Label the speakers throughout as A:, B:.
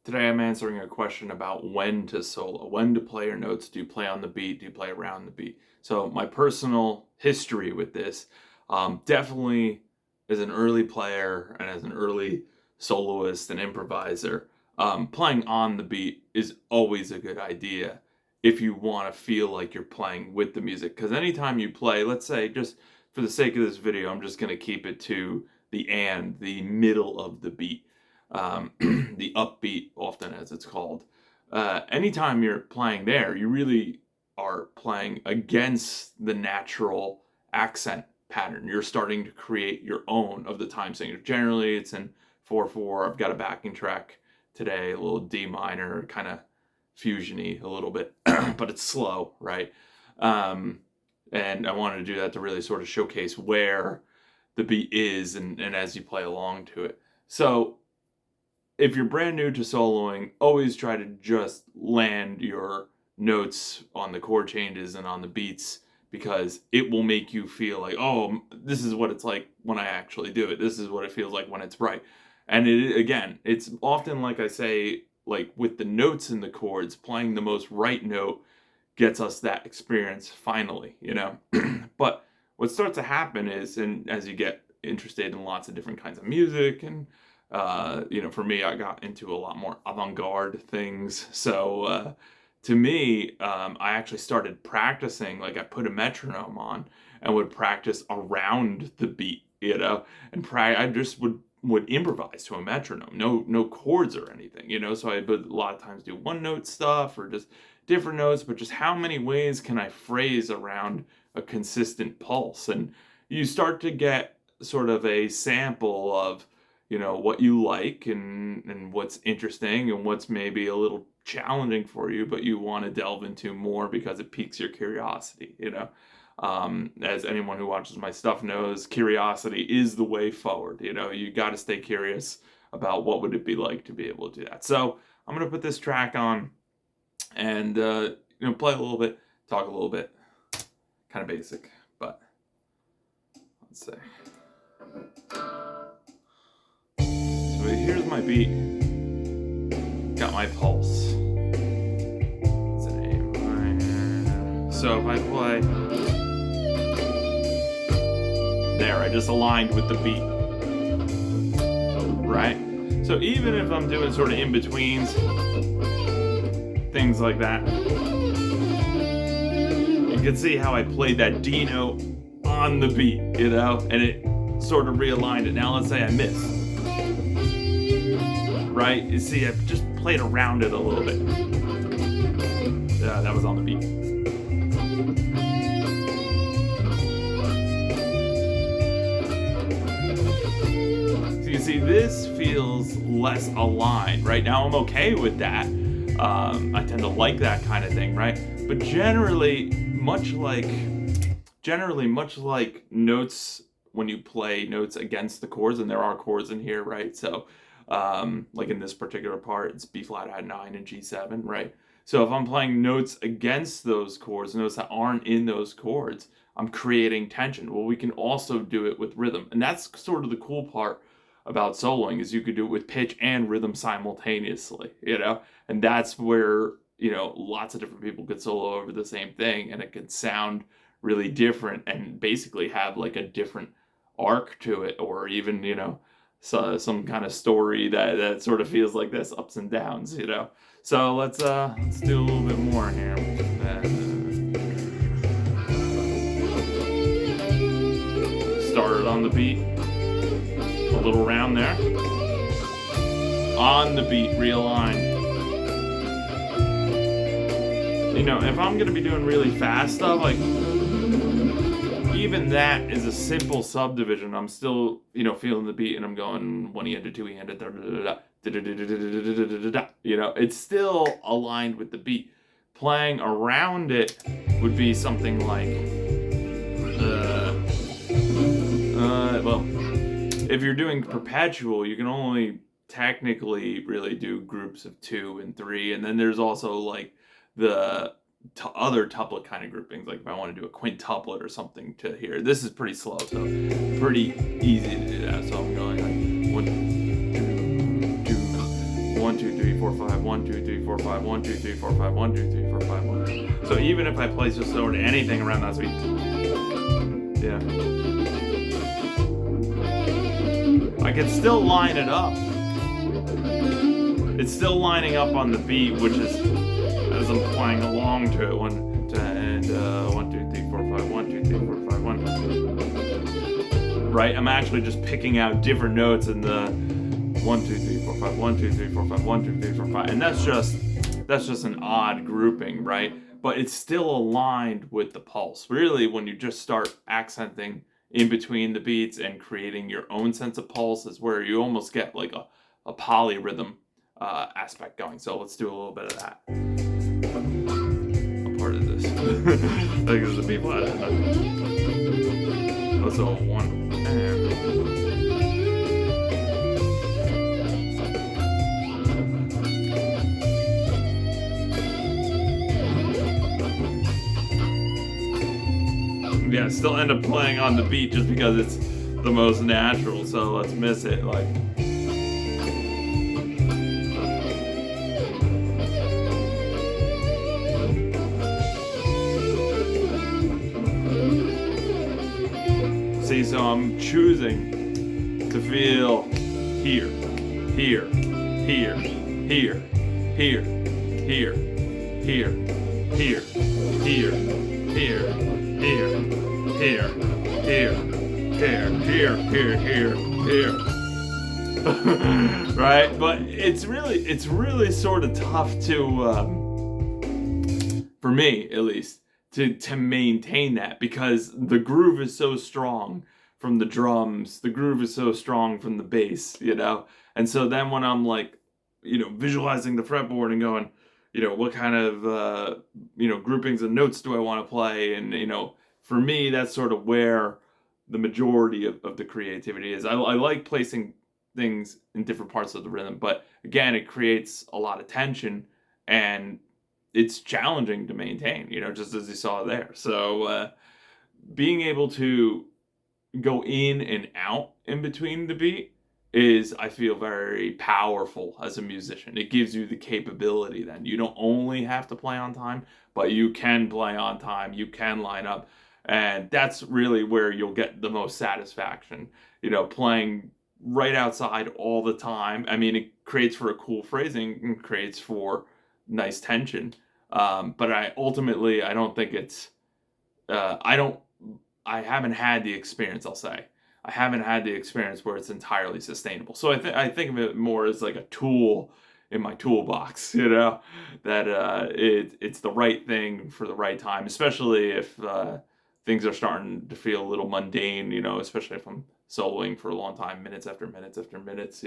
A: Today I'm answering a question about when to solo, when to play your notes. Do you play on the beat? Do you play around the beat? So my personal history with this, definitely as an early player and as an early soloist and improviser, playing on the beat is always a good idea if you want to feel like you're playing with the music. Because anytime you play, let's say just for the sake of this video, I'm just going to keep it to the middle of the beat, the upbeat, often as it's called. Anytime you're playing there, you really are playing against the natural accent pattern. You're starting to create your own of the time signature. Generally, it's in 4/4. I've got a backing track today, a little D minor, kind of fusiony a little bit, but it's slow, right? Um, and I wanted to do that to really sort of showcase where the beat is and as you play along to it. So if you're brand new to soloing, always try to just land your notes on the chord changes and on the beats, because it will make you feel like, oh, this is what it's like when I actually do it. This is what it feels like when it's right. And again, it's often like I say, like with the notes in the chords, playing the most right note gets us that experience finally. But what starts to happen is, and as you get interested in lots of different kinds of music, and for me, I got into a lot more avant-garde things. So to me, I actually started practicing. Like I put a metronome on and would practice around the beat, and I just would improvise to a metronome. No chords or anything. So I would a lot of times do one note stuff or just different notes, but just how many ways can I phrase around a consistent pulse? And you start to get sort of a sample of what you like and what's interesting and what's maybe a little challenging for you, but you want to delve into more because it piques your curiosity. As anyone who watches my stuff knows, curiosity is the way forward. You got to stay curious about what would it be like to be able to do that. So I'm going to put this track on and play a little bit, talk a little bit, kind of basic, but let's see. So here's my beat. Got my pulse. It's an A minor. So if I play there, I just aligned with the beat. Right? So even if I'm doing sort of in-betweens, things like that, you can see how I played that D note on the beat, and it sort of realigned it. Now let's say I miss. Right? You see, I've just played around it a little bit. Yeah, that was on the beat. So you see, this feels less aligned. Right now, I'm okay with that. I tend to like that kind of thing, right? But generally, much like notes, when you play notes against the chords, and there are chords in here, right? So like in this particular part, it's B flat add 9 and G7, right? So if I'm playing notes against those chords, notes that aren't in those chords, I'm creating tension. Well, we can also do it with rhythm. And that's sort of the cool part about soloing, is you could do it with pitch and rhythm simultaneously. And that's where, lots of different people could solo over the same thing, and it could sound really different and basically have like a different arc to it, or even, so some kind of story that sort of feels like this, ups and downs. So let's do a little bit more here. Started on the beat, a little round there, on the beat, realigned. If I'm gonna be doing really fast stuff, like even that is a simple subdivision. I'm still, feeling the beat, and I'm going 1-handed, 2-handed, it's still aligned with the beat. Playing around it would be something like, well, if you're doing perpetual, you can only technically really do groups of 2 and 3, and then there's also like the other tuplet kind of groupings, like if I want to do a quintuplet or something to here. This is pretty slow, so pretty easy to do that. So I'm going like 1, 2, 1, 2, 3, 4, 5, 1, 2, 3, 4, 5, 1, 2, 3, 4, 5, 1, 2, 3, 4, 5, 1. So even if I place just over anything around that speed, yeah, I can still line it up. It's still lining up on the beat, which is as I'm playing along to it. 1, 2, 3, 4, 5, 1, 2, 3, 4, 5, 1. Right? I'm actually just picking out different notes in the 1, 2, 3, 4, 5, 1, 2, 3, 4, 5, 1, 2, 3, 4, 5. And that's just an odd grouping, right? But it's still aligned with the pulse. Really, when you just start accenting in between the beats and creating your own sense of pulse is where you almost get like a polyrhythm aspect going. So let's do a little bit of that. A part of this. Like this is the B flat. Also a 1 and yeah, still end up playing on the beat just because it's the most natural, so let's miss it. Like, see, so I'm choosing to feel here, here, here, here, here, here, here, here, here, here, here, here, here, here, here, here, here. Right? But it's really sort of tough to, for me at least, to maintain that, because the groove is so strong from the drums, the groove is so strong from the bass, And so then when I'm like, visualizing the fretboard and going, what kind of, groupings of notes do I want to play? And, for me, that's sort of where the majority of the creativity is. I like placing things in different parts of the rhythm, but again, it creates a lot of tension and it's challenging to maintain, just as you saw there. So being able to go in and out in between the beat is, I feel, very powerful as a musician. It gives you the capability then. You don't only have to play on time, but you can play on time, you can line up. And that's really where you'll get the most satisfaction, playing right outside all the time. I mean, it creates for a cool phrasing and creates for nice tension. But I don't think it's, I haven't had the experience, I'll say. I haven't had the experience where it's entirely sustainable. So I think of it more as like a tool in my toolbox, that it's the right thing for the right time, especially if things are starting to feel a little mundane, especially if I'm soloing for a long time, minutes after minutes after minutes,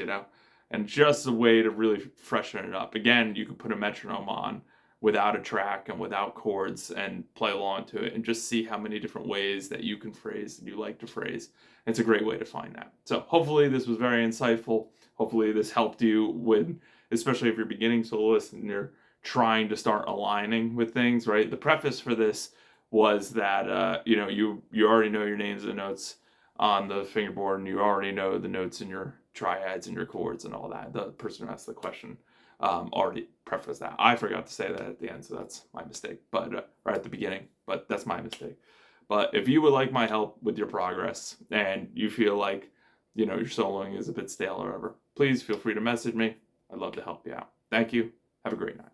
A: and just a way to really freshen it up. Again, you could put a metronome on without a track and without chords and play along to it and just see how many different ways that you can phrase that you like to phrase. It's a great way to find that. So hopefully this was very insightful. Hopefully this helped you with, especially if you're beginning soloist and you're trying to start aligning with things, right? The preface for this was that, you already know your names and notes on the fingerboard, and you already know the notes in your triads and your chords and all that. The person who asked the question already prefaced that. I forgot to say that at the end, so that's my mistake. But right at the beginning, but that's my mistake. But if you would like my help with your progress and you feel like, your soloing is a bit stale or whatever, please feel free to message me. I'd love to help you out. Thank you. Have a great night.